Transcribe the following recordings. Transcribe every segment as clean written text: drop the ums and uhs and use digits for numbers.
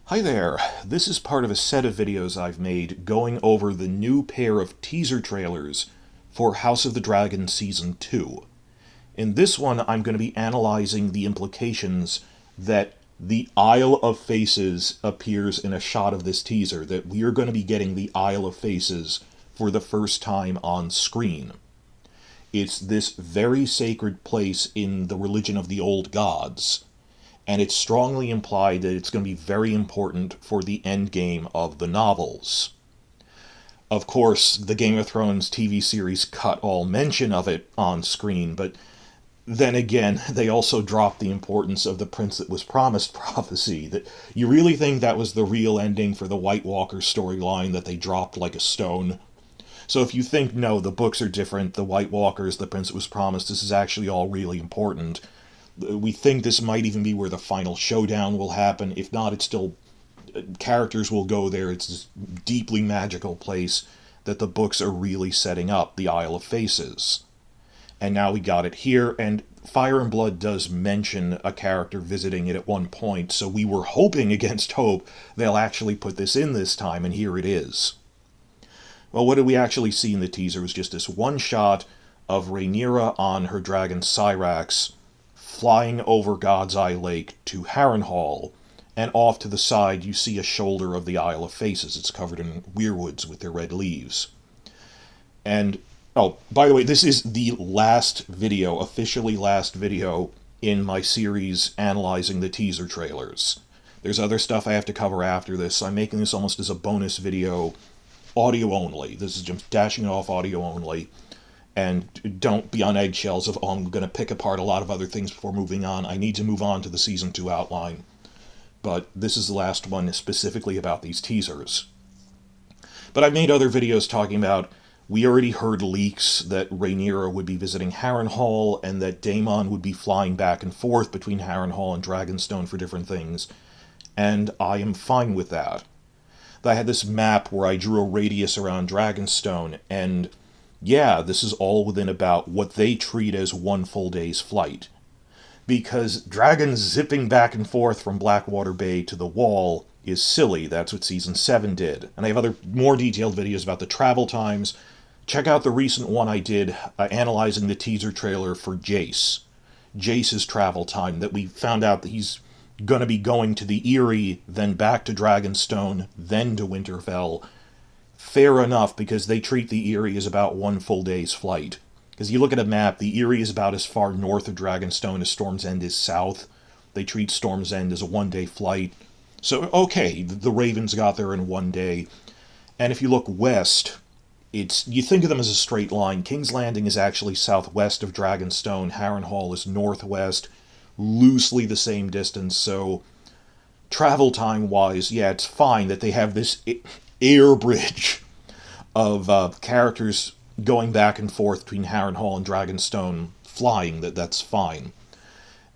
Hi there, this is part of a set of videos I've made going over the new pair of teaser trailers for House of the Dragon Season 2. In this one, I'm going to be analyzing the implications that the Isle of Faces appears in a shot of this teaser, that we are going to be getting the Isle of Faces for the first time on screen. It's this very sacred place in the religion of the old gods, and it's strongly implied that it's going to be very important for the endgame of the novels. Of course, the Game of Thrones TV series cut all mention of it on screen, but then again, they also dropped the importance of the Prince That Was Promised prophecy. That you really think that was the real ending for the White Walker storyline that they dropped like a stone? So if you think, no, the books are different, the White Walkers, the Prince That Was Promised, this is actually all really important, we think this might even be where the final showdown will happen. If not, it's still characters will go there. It's this deeply magical place that the books are really setting up, the Isle of Faces. And now we got it here, and Fire and Blood does mention a character visiting it at one point, so we were hoping against hope they'll actually put this in this time, and here it is. Well, what did we actually see in the teaser? It was just this one shot of Rhaenyra on her dragon Syrax, flying over God's Eye Lake to Harrenhal, and off to the side you see a shoulder of the Isle of Faces. It's covered in weirwoods with their red leaves. And, oh, by the way, this is the last video, officially last video, in my series analyzing the teaser trailers. There's other stuff I have to cover after this, so I'm making this almost as a bonus video, audio only. This is just dashing it off audio only. And don't be on eggshells of, oh, I'm going to pick apart a lot of other things before moving on. I need to move on to the Season 2 outline. But this is the last one specifically about these teasers. But I've made other videos talking about, we already heard leaks that Rhaenyra would be visiting Harrenhal, and that Daemon would be flying back and forth between Harrenhal and Dragonstone for different things. And I am fine with that. I had this map where I drew a radius around Dragonstone, and yeah, this is all within about what they treat as one full day's flight. Because dragons zipping back and forth from Blackwater Bay to the Wall is silly. That's what Season 7 did. And I have other more detailed videos about the travel times. Check out the recent one I did analyzing the teaser trailer for Jace. Jace's travel time, that we found out that he's going to be going to the Eyrie, then back to Dragonstone, then to Winterfell. Fair enough, because they treat the Eyrie as about one full day's flight. Because you look at a map, the Eyrie is about as far north of Dragonstone as Storm's End is south. They treat Storm's End as a one-day flight. So, okay, the Ravens got there in one day. And if you look west, you think of them as a straight line. King's Landing is actually southwest of Dragonstone. Harrenhal is northwest, loosely the same distance. So, travel time-wise, yeah, it's fine that they have this air bridge of characters going back and forth between Harrenhal and Dragonstone flying. That's fine.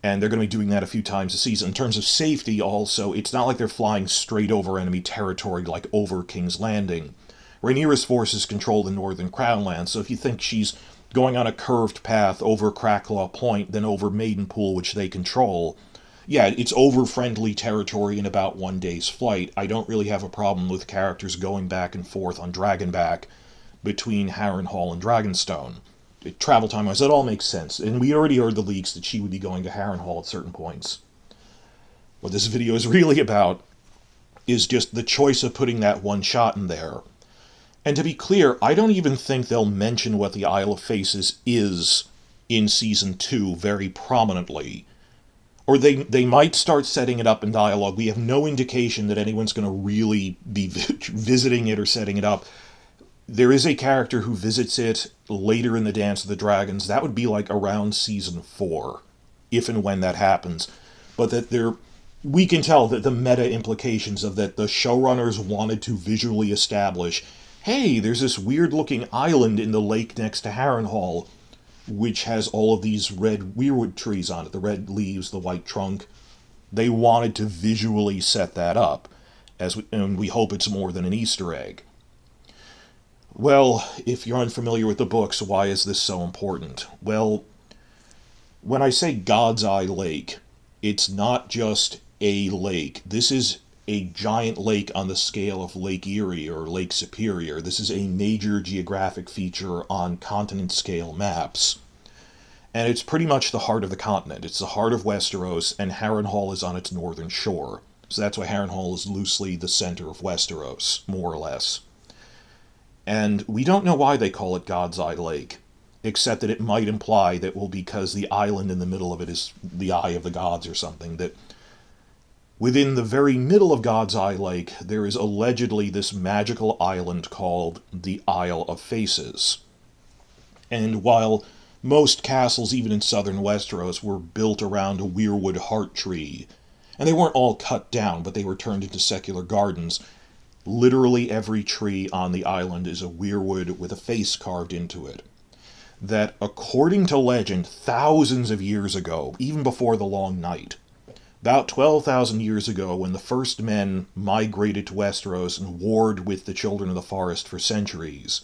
And they're going to be doing that a few times a season. In terms of safety, also, it's not like they're flying straight over enemy territory like over King's Landing. Rhaenyra's forces control the northern Crownlands, so if you think she's going on a curved path over Cracklaw Point, then over Maidenpool, which they control, yeah, it's over friendly territory in about one day's flight. I don't really have a problem with characters going back and forth on Dragonback between Harrenhal and Dragonstone. Travel time-wise, that all makes sense. And we already heard the leaks that she would be going to Harrenhal at certain points. What this video is really about is just the choice of putting that one shot in there. And to be clear, I don't even think they'll mention what the Isle of Faces is in Season 2 very prominently. Or they might start setting it up in dialogue. We have no indication that anyone's going to really be visiting it or setting it up. There is a character who visits it later in the Dance of the Dragons. That would be like around Season 4, if and when that happens. But that we can tell that the meta implications of that the showrunners wanted to visually establish, hey, there's this weird-looking island in the lake next to Harrenhal, which has all of these red weirwood trees on it, the red leaves, the white trunk. They wanted to visually set that up, and we hope it's more than an Easter egg. Well, if you're unfamiliar with the books, why is this so important? Well, when I say God's Eye Lake, it's not just a lake. This is a giant lake on the scale of Lake Erie or Lake Superior. This is a major geographic feature on continent scale maps. And it's pretty much the heart of the continent. It's the heart of Westeros, and Harrenhal is on its northern shore. So that's why Harrenhal is loosely the center of Westeros, more or less. And we don't know why they call it God's Eye Lake, except that it might imply that, well, because the island in the middle of it is the Eye of the Gods or something, that within the very middle of God's Eye Lake, there is allegedly this magical island called the Isle of Faces. And while most castles, even in southern Westeros, were built around a weirwood heart tree, and they weren't all cut down, but they were turned into secular gardens, literally every tree on the island is a weirwood with a face carved into it. That, according to legend, thousands of years ago, even before the Long Night, about 12,000 years ago, when the first men migrated to Westeros and warred with the Children of the Forest for centuries,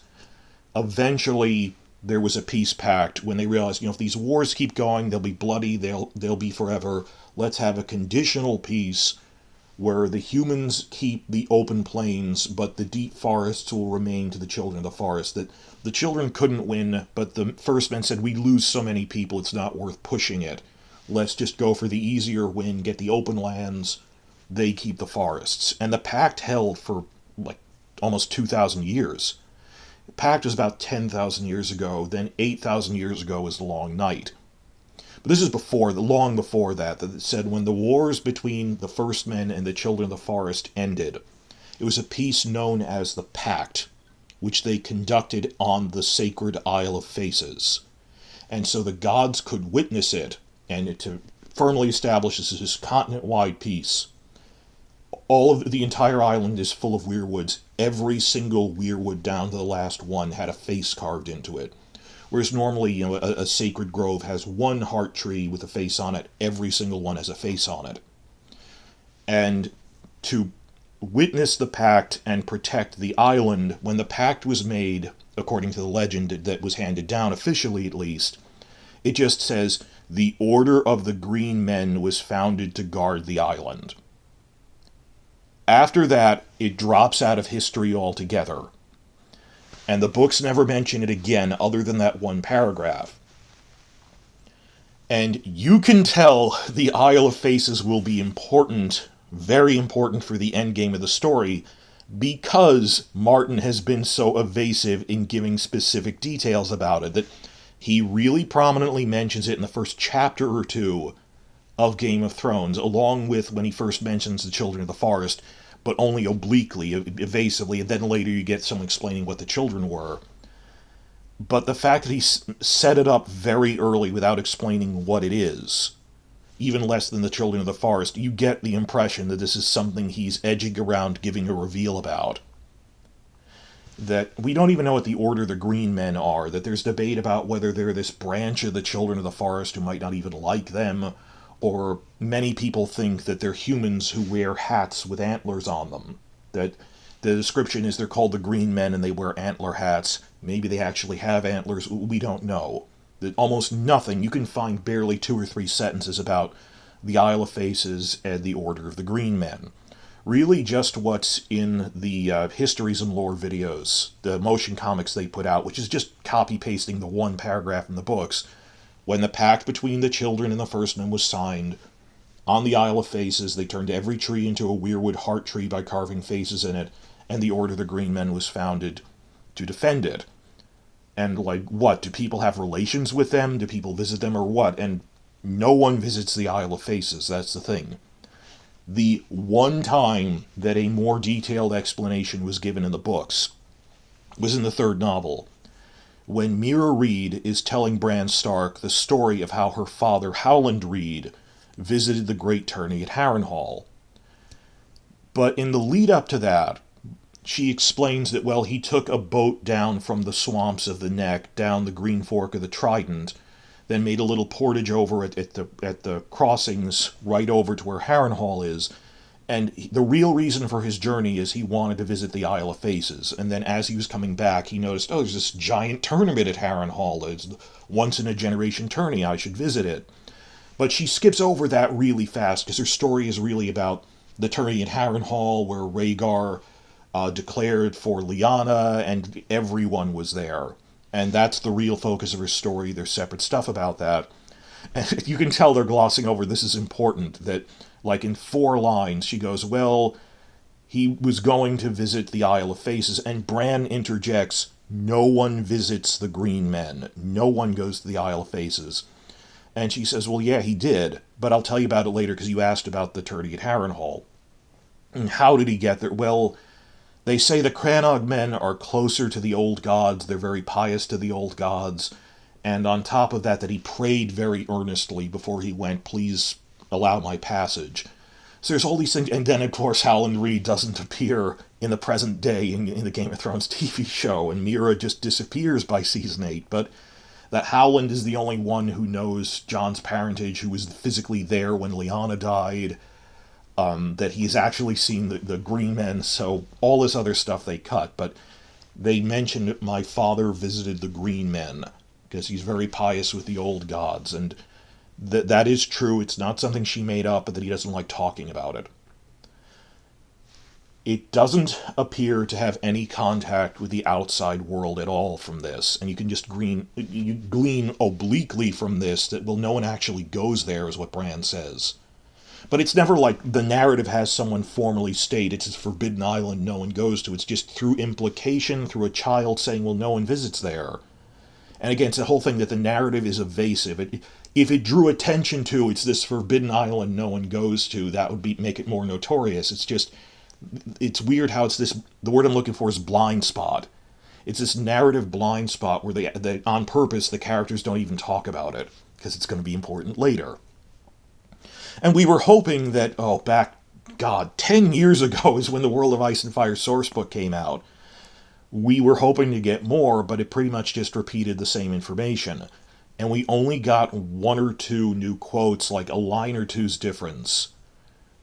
eventually there was a peace pact when they realized, if these wars keep going, they'll be bloody, they'll be forever. Let's have a conditional peace where the humans keep the open plains, but the deep forests will remain to the Children of the Forest. That the children couldn't win, but the first men said, we lose so many people, it's not worth pushing it. Let's just go for the easier win, get the open lands, they keep the forests. And the pact held for almost 2,000 years. The pact was about 10,000 years ago, then 8,000 years ago was the Long Night. But this is long before that it said when the wars between the First Men and the Children of the Forest ended, it was a peace known as the Pact, which they conducted on the sacred Isle of Faces. And so the gods could witness it, and to firmly establish this continent-wide peace. The entire island is full of weirwoods. Every single weirwood down to the last one had a face carved into it. Whereas normally, a sacred grove has one heart tree with a face on it. Every single one has a face on it. And to witness the pact and protect the island, when the pact was made, according to the legend that was handed down, officially at least, it just says, the Order of the Green Men was founded to guard the island. After that, it drops out of history altogether. And the books never mention it again, other than that one paragraph. And you can tell the Isle of Faces will be important, very important for the endgame of the story, because Martin has been so evasive in giving specific details about it, that he really prominently mentions it in the first chapter or two of Game of Thrones, along with when he first mentions the Children of the Forest, but only obliquely, evasively, and then later you get someone explaining what the children were. But the fact that he set it up very early without explaining what it is, even less than the Children of the Forest, you get the impression that this is something he's edging around giving a reveal about. That we don't even know what the Order of the Green Men are, that there's debate about whether they're this branch of the Children of the Forest who might not even like them, or many people think that they're humans who wear hats with antlers on them. That the description is they're called the Green Men and they wear antler hats. Maybe they actually have antlers, we don't know. That almost nothing, you can find barely 2 or 3 sentences about the Isle of Faces and the Order of the Green Men. Really just what's in the Histories and Lore videos, the motion comics they put out, which is just copy-pasting the one paragraph in the books. When the pact between the children and the First Men was signed, on the Isle of Faces, they turned every tree into a weirwood heart tree by carving faces in it, and the Order of the Green Men was founded to defend it. And, what? Do people have relations with them? Do people visit them, or what? And no one visits the Isle of Faces, that's the thing. The one time that a more detailed explanation was given in the books was in the 3rd novel, when Rhaenyra Reed is telling Bran Stark the story of how her father, Howland Reed, visited the Great Tourney at Harrenhal. But in the lead up to that, she explains that, he took a boat down from the swamps of the Neck, down the Green Fork of the Trident, then made a little portage over at the crossings right over to where Harrenhal is, and the real reason for his journey is he wanted to visit the Isle of Faces, and then as he was coming back, he noticed, there's this giant tournament at Harrenhal, it's once-in-a-generation tourney, I should visit it. But she skips over that really fast, because her story is really about the tourney in Harrenhal where Rhaegar declared for Lyanna, and everyone was there. And that's the real focus of her story. There's separate stuff about that. And you can tell they're glossing over, this is important, that, like, in 4 lines, she goes, well, he was going to visit the Isle of Faces, and Bran interjects, no one visits the Green Men. No one goes to the Isle of Faces. And she says, well, yeah, he did, but I'll tell you about it later because you asked about the tourney at Harrenhal. And how did he get there? Well, they say the Crannog men are closer to the old gods, they're very pious to the old gods, and on top of that he prayed very earnestly before he went, please allow my passage. So there's all these things, and then of course Howland Reed doesn't appear in the present day in the Game of Thrones TV show, and Mira just disappears by season 8, but that Howland is the only one who knows Jon's parentage, who was physically there when Lyanna died, that he's actually seen the Green Men, so all this other stuff they cut, but they mentioned my father visited the Green Men, because he's very pious with the old gods, and that is true. It's not something she made up, but that he doesn't like talking about it. It doesn't appear to have any contact with the outside world at all from this, and you can just glean obliquely from this that, well, no one actually goes there, is what Bran says. But it's never like the narrative has someone formally state it's a forbidden island no one goes to. It's just through implication, through a child saying, well, no one visits there. And again, it's the whole thing that the narrative is evasive. If it drew attention to it's this forbidden island no one goes to, that would make it more notorious. It's weird how it's this, the word I'm looking for is blind spot. It's this narrative blind spot where they on purpose, the characters don't even talk about it, because it's going to be important later. And we were hoping that, 10 years ago is when the World of Ice and Fire sourcebook came out. We were hoping to get more, but it pretty much just repeated the same information. And we only got 1 or 2 new quotes, like a line or two's difference,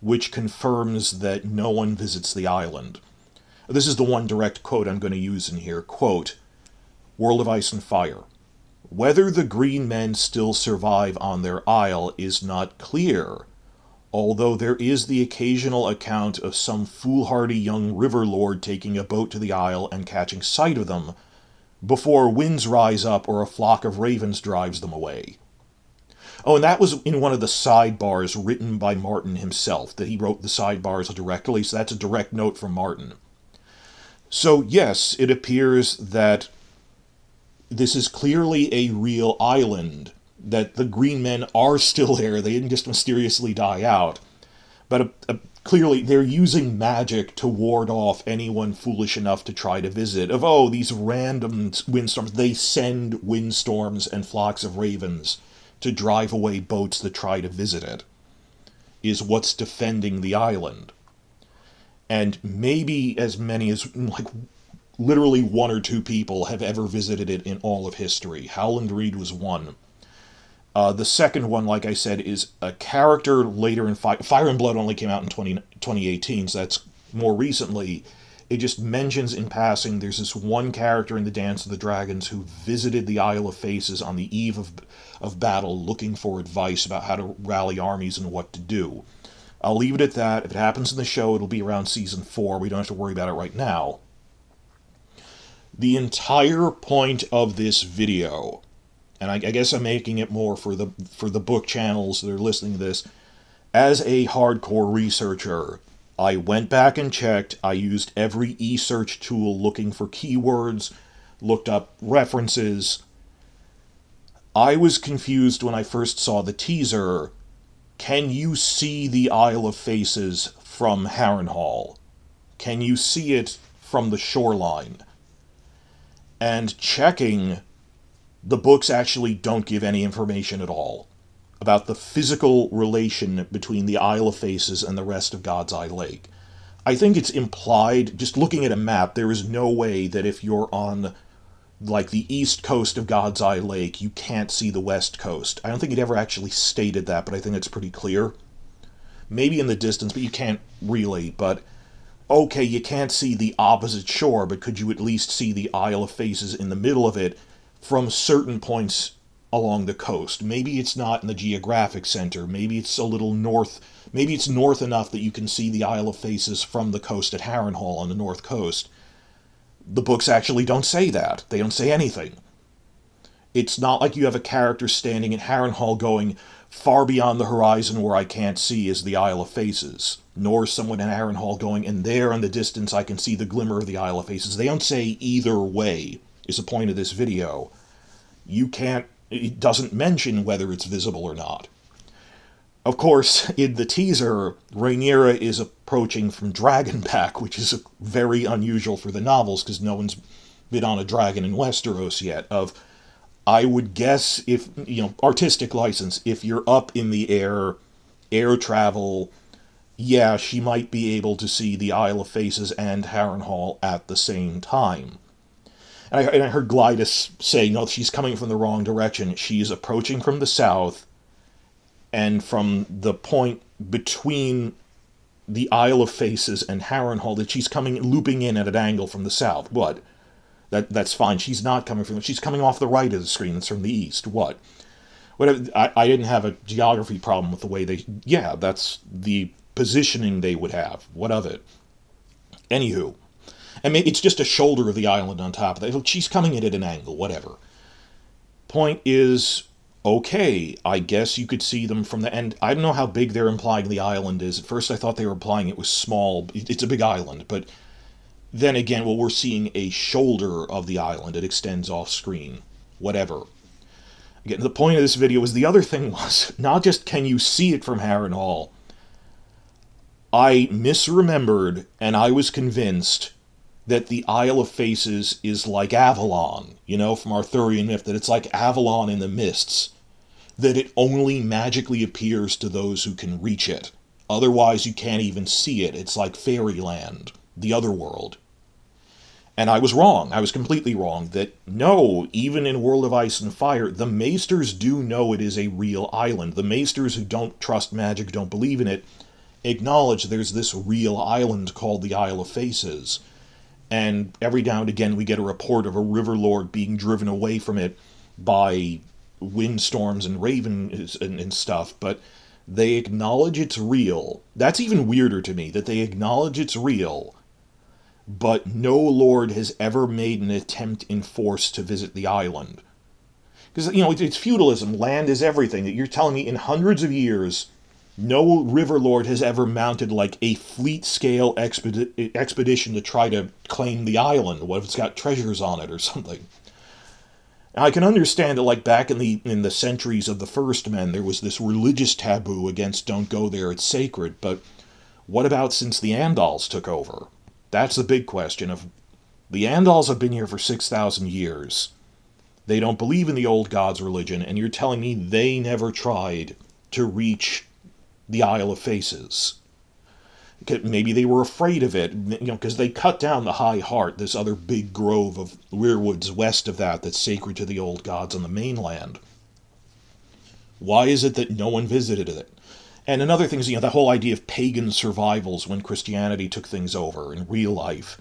which confirms that no one visits the island. This is the one direct quote I'm going to use in here. Quote, World of Ice and Fire. Whether the Green Men still survive on their isle is not clear, although there is the occasional account of some foolhardy young river lord taking a boat to the isle and catching sight of them, before winds rise up or a flock of ravens drives them away. Oh, and that was in one of the sidebars written by Martin himself, that he wrote the sidebars directly, so that's a direct note from Martin. So yes, it appears that this is clearly a real island, that the Green Men are still there, they didn't just mysteriously die out, but clearly they're using magic to ward off anyone foolish enough to try to visit. These random windstorms, they send windstorms and flocks of ravens to drive away boats that try to visit it, is what's defending the island. And maybe as many as, literally 1 or 2 people have ever visited it in all of history. Howland Reed was one. The second one, like I said, is a character later in Fire and Blood only came out in 2018, so that's more recently. It just mentions in passing there's this one character in the Dance of the Dragons who visited the Isle of Faces on the eve of battle looking for advice about how to rally armies and what to do. I'll leave it at that. If it happens in the show, it'll be around season 4. We don't have to worry about it right now. The entire point of this video, and I guess I'm making it more for the book channels that are listening to this, as a hardcore researcher, I went back and checked. I used every e-search tool looking for keywords, looked up references. I was confused when I first saw the teaser. Can you see the Isle of Faces from Harrenhal? Can you see it from the shoreline? And checking, the books actually don't give any information at all about the physical relation between the Isle of Faces and the rest of God's Eye Lake. I think it's implied, just looking at a map, there is no way that if you're on, the east coast of God's Eye Lake, you can't see the west coast. I don't think it ever actually stated that, but I think it's pretty clear. Maybe in the distance, but you can't really, but okay, you can't see the opposite shore, but could you at least see the Isle of Faces in the middle of it from certain points along the coast. Maybe it's not in the geographic center. Maybe it's a little north. Maybe it's north enough that you can see the Isle of Faces from the coast at Harrenhal on the north coast. The books actually don't say that. They don't say anything. It's not like you have a character standing at Harrenhal going, far beyond the horizon where I can't see is the Isle of Faces. Nor someone in Harrenhal going, and there in the distance I can see the glimmer of the Isle of Faces. They don't say either way, is the point of this video. It doesn't mention whether it's visible or not. Of course, in the teaser, Rhaenyra is approaching from Dragonback, which is very unusual for the novels, because no one's been on a dragon in Westeros yet. I would guess, if, artistic license, if you're up in the air travel, yeah, she might be able to see the Isle of Faces and Harrenhal at the same time. And I heard Glidus say, no, she's coming from the wrong direction. She is approaching from the south, and from the point between the Isle of Faces and Harrenhal, that she's looping in at an angle from the south. What? That's fine. She's not coming from... She's coming off the right of the screen. It's from the east. What? Whatever. I didn't have a geography problem with the way they... Yeah, that's the positioning they would have. What of it? Anywho. And maybe it's just a shoulder of the island on top of that. Look, she's coming in at an angle. Whatever. Point is, okay, I guess you could see them from the end. I don't know how big they're implying the island is. At first I thought they were implying it was small. It's a big island, but... Then again, well, we're seeing a shoulder of the island. It extends off screen. Whatever. Again, the point of this video was, the other thing was, not just can you see it from Harrenhal, I misremembered, and I was convinced that the Isle of Faces is like Avalon, from Arthurian myth, that it's like Avalon in the mists, that it only magically appears to those who can reach it. Otherwise, you can't even see it. It's like fairyland, the other world. And I was wrong. I was completely wrong. That, no, even in World of Ice and Fire, the Maesters do know it is a real island. The Maesters who don't trust magic, don't believe in it, acknowledge there's this real island called the Isle of Faces. And every now and again we get a report of a river lord being driven away from it by windstorms and ravens and stuff, but they acknowledge it's real. That's even weirder to me, that they acknowledge it's real, but no lord has ever made an attempt in force to visit the island. Because, it's feudalism. Land is everything. That you're telling me in hundreds of years, no river lord has ever mounted, like, a fleet-scale expedition to try to claim the island. What if it's got treasures on it or something? Now, I can understand that, like, back in the centuries of the First Men, there was this religious taboo against don't go there, it's sacred. But what about since the Andals took over? That's the big question. Of the Andals have been here for 6,000 years. They don't believe in the old gods' religion, and you're telling me they never tried to reach the Isle of Faces. Maybe they were afraid of it, because they cut down the High Heart, this other big grove of weirwoods west of that's sacred to the old gods on the mainland. Why is it that no one visited it? And another thing is, the whole idea of pagan survivals when Christianity took things over in real life.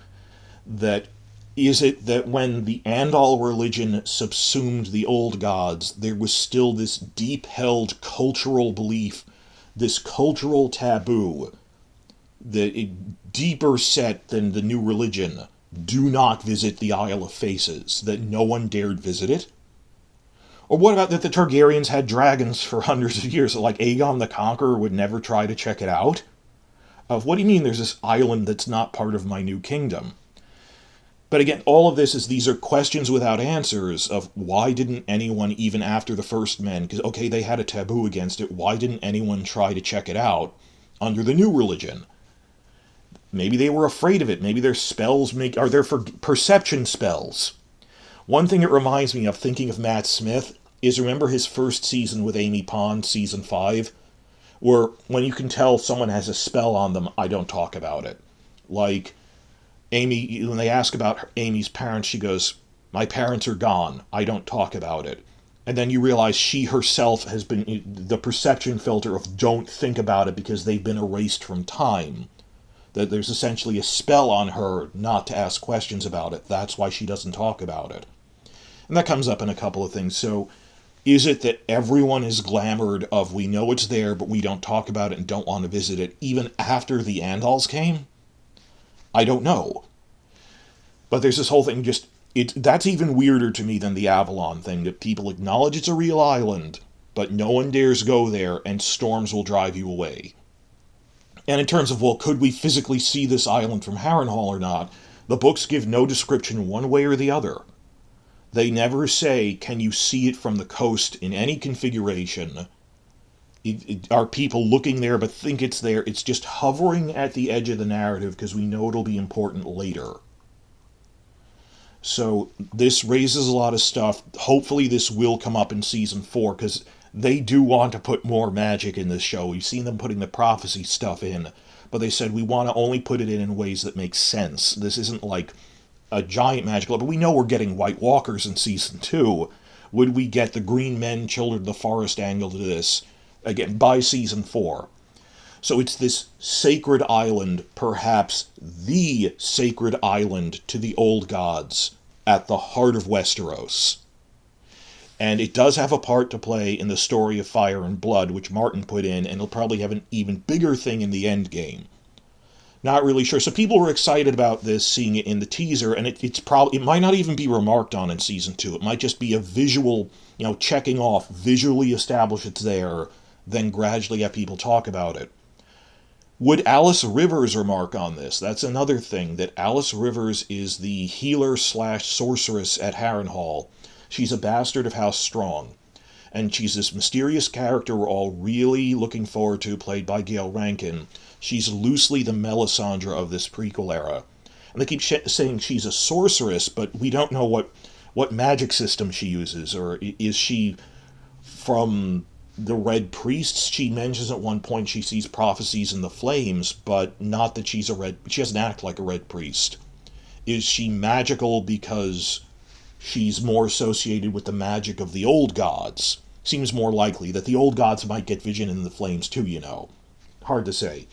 Is it that when the Andal religion subsumed the old gods, there was still this deep-held cultural belief, this cultural taboo, deeper set than the new religion, do not visit the Isle of Faces, that no one dared visit it? Or what about that the Targaryens had dragons for hundreds of years, like Aegon the Conqueror would never try to check it out? What do you mean there's this island that's not part of my new kingdom? But again, all of this these are questions without answers of why didn't anyone, even after the First Men, because, okay, they had a taboo against it, why didn't anyone try to check it out under the new religion? Maybe they were afraid of it. Maybe their spells are there for perception spells. One thing it reminds me of, thinking of Matt Smith, is remember his first season with Amy Pond, season 5, where when you can tell someone has a spell on them, I don't talk about it. Like, Amy, when they ask about Amy's parents, she goes, my parents are gone, I don't talk about it. And then you realize she herself has been, the perception filter of don't think about it because they've been erased from time. That there's essentially a spell on her not to ask questions about it. That's why she doesn't talk about it. And that comes up in a couple of things. So Is it that everyone is glamored of we know it's there, but we don't talk about it and don't want to visit it even after the Andals came? I don't know. But there's this whole thing that's even weirder to me than the Avalon thing, that people acknowledge it's a real island, but no one dares go there and storms will drive you away. And in terms of, well, could we physically see this island from Harrenhal or not, the books give no description one way or the other. They never say, can you see it from the coast in any configuration? Are people looking there but think it's there? It's just hovering at the edge of the narrative because we know it'll be important later. So this raises a lot of stuff. Hopefully this will come up in season 4, because they do want to put more magic in this show. We've seen them putting the prophecy stuff in, but they said we want to only put it in ways that make sense. This isn't like a giant magical, but we know we're getting White Walkers in season 2. Would we get the Green Men, Children of the Forest angle to this, again, by season 4? So it's this sacred island, perhaps the sacred island to the old gods, at the heart of Westeros. And it does have a part to play in the story of Fire and Blood, which Martin put in, and it'll probably have an even bigger thing in the end game. Not really sure. So people were excited about this, seeing it in the teaser, and it might not even be remarked on in season 2. It might just be a visual, checking off, visually establish it's there, then gradually have people talk about it. Would Alice Rivers remark on this? That's another thing, that Alice Rivers is the healer/sorceress at Harrenhal. She's a bastard of House Strong. And she's this mysterious character we're all really looking forward to, played by Gail Rankin. She's loosely the Melisandre of this prequel era. And they keep saying she's a sorceress, but we don't know what magic system she uses. Or is she from the Red Priests? She mentions at one point she sees prophecies in the flames, but not that she doesn't act like a Red Priest. Is she magical because she's more associated with the magic of the old gods? Seems more likely that the old gods might get vision in the flames too, Hard to say.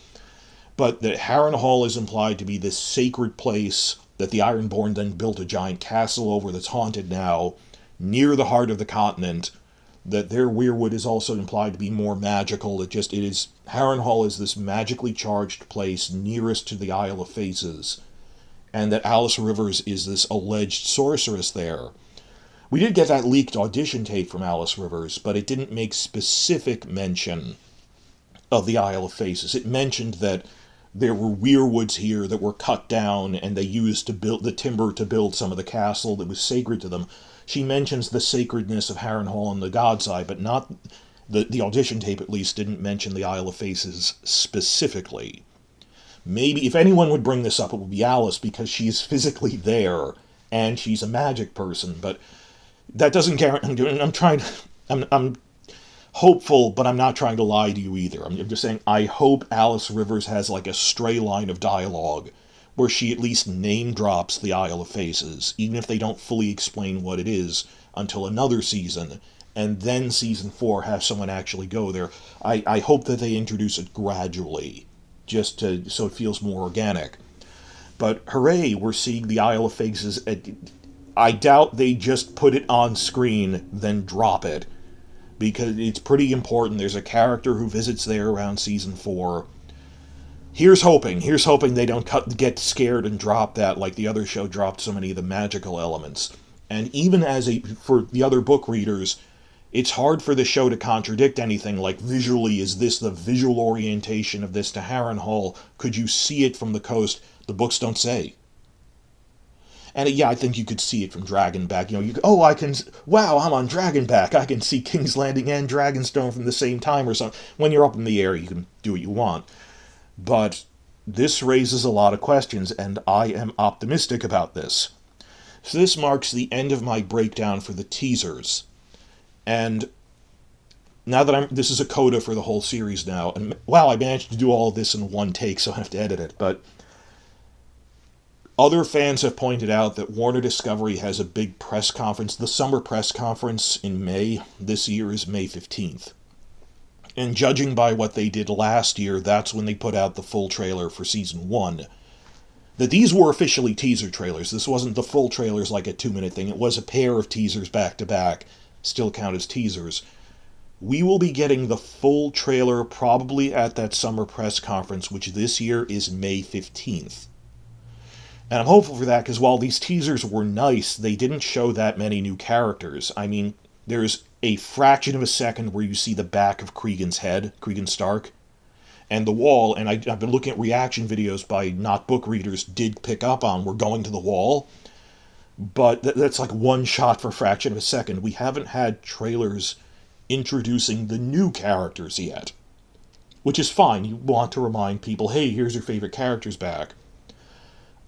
But that Harrenhal is implied to be this sacred place that the Ironborn then built a giant castle over that's haunted now, near the heart of the continent. That their weirwood is also implied to be more magical. Harrenhal is this magically charged place nearest to the Isle of Faces. And that Alice Rivers is this alleged sorceress there. We did get that leaked audition tape from Alice Rivers, but it didn't make specific mention of the Isle of Faces. It mentioned that there were weirwoods here that were cut down, and they used to build the timber to build some of the castle that was sacred to them. She mentions the sacredness of Harrenhal and the God's Eye, but not the audition tape, at least, didn't mention the Isle of Faces specifically. Maybe, if anyone would bring this up, it would be Alice, because she's physically there, and she's a magic person, but that doesn't guarantee. I'm hopeful, but I'm not trying to lie to you either. I'm just saying I hope Alice Rivers has like a stray line of dialogue where she at least name drops the Isle of Faces, even if they don't fully explain what it is until another season, and then season 4 have someone actually go there. I hope that they introduce it gradually, so it feels more organic. But hooray, we're seeing the Isle of Faces. I doubt they just put it on screen, then drop it, because it's pretty important. There's a character who visits there around season 4. Here's hoping they don't get scared and drop that like the other show dropped so many of the magical elements. And even for the other book readers, it's hard for the show to contradict anything like visually, is this the visual orientation of this to Harrenhal? Could you see it from the coast? The books don't say. And I think you could see it from Dragonback. I'm on Dragonback. I can see King's Landing and Dragonstone from the same time or something. When you're up in the air, you can do what you want. But this raises a lot of questions, and I am optimistic about this. So this marks the end of my breakdown for the teasers. And now that this is a coda for the whole series now, and wow, I managed to do all of this in one take, so I have to edit it, but other fans have pointed out that Warner Discovery has a big press conference. The summer press conference in May this year is May 15th. And judging by what they did last year, that's when they put out the full trailer for Season 1. That these were officially teaser trailers. This wasn't the full trailers like a 2-minute thing. It was a pair of teasers back to back. still count as teasers. We will be getting the full trailer probably at that summer press conference, which this year is May 15th. And I'm hopeful for that because while these teasers were nice, they didn't show that many new characters. I mean, there's a fraction of a second where you see the back of Cregan's head, Cregan Stark, and the wall, and I've been looking at reaction videos by not book readers, did pick up on we're going to the wall, but that's like one shot for a fraction of a second. We haven't had trailers introducing the new characters yet, which is fine. You want to remind people, hey, here's your favorite characters back.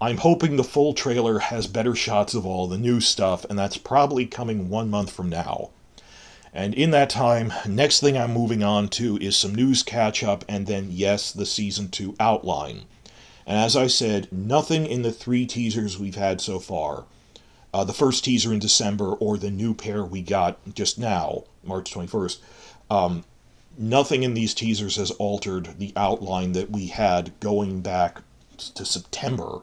I'm hoping the full trailer has better shots of all the new stuff, and that's probably coming 1 month from now. And in that time, next thing I'm moving on to is some news catch-up, and then, yes, the Season 2 outline. And as I said, nothing in the 3 teasers we've had so far, the first teaser in December or the new pair we got just now, March 21st, nothing in these teasers has altered the outline that we had going back to September.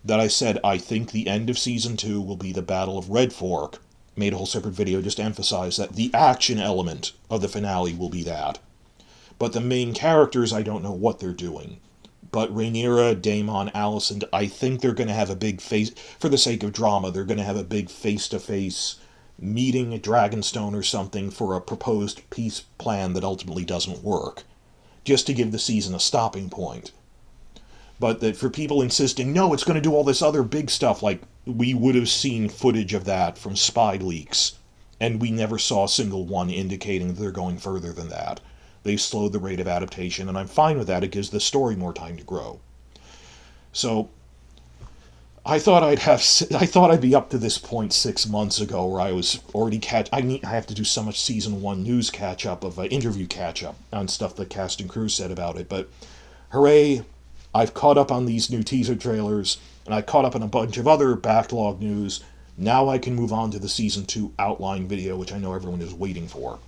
That I said, I think the end of Season 2 will be the Battle of Red Fork. Made a whole separate video just to emphasize that the action element of the finale will be that. But the main characters, I don't know what they're doing. But Rhaenyra, Daemon, Alicent, I think they're going to have a big face, for the sake of drama, they're going to have a big face-to-face meeting at Dragonstone or something for a proposed peace plan that ultimately doesn't work. Just to give the season a stopping point. But that for people insisting, no, it's going to do all this other big stuff, like we would have seen footage of that from spy leaks, and we never saw a single one indicating that they're going further than that. They slowed the rate of adaptation, and I'm fine with that. It gives the story more time to grow. So I thought I'd be up to this point 6 months ago, where I was already I have to do so much Season 1 news catch-up, of interview catch-up on stuff the cast and crew said about it, but hooray, I've caught up on these new teaser trailers, and I caught up on a bunch of other backlog news. Now I can move on to the Season 2 outline video, which I know everyone is waiting for.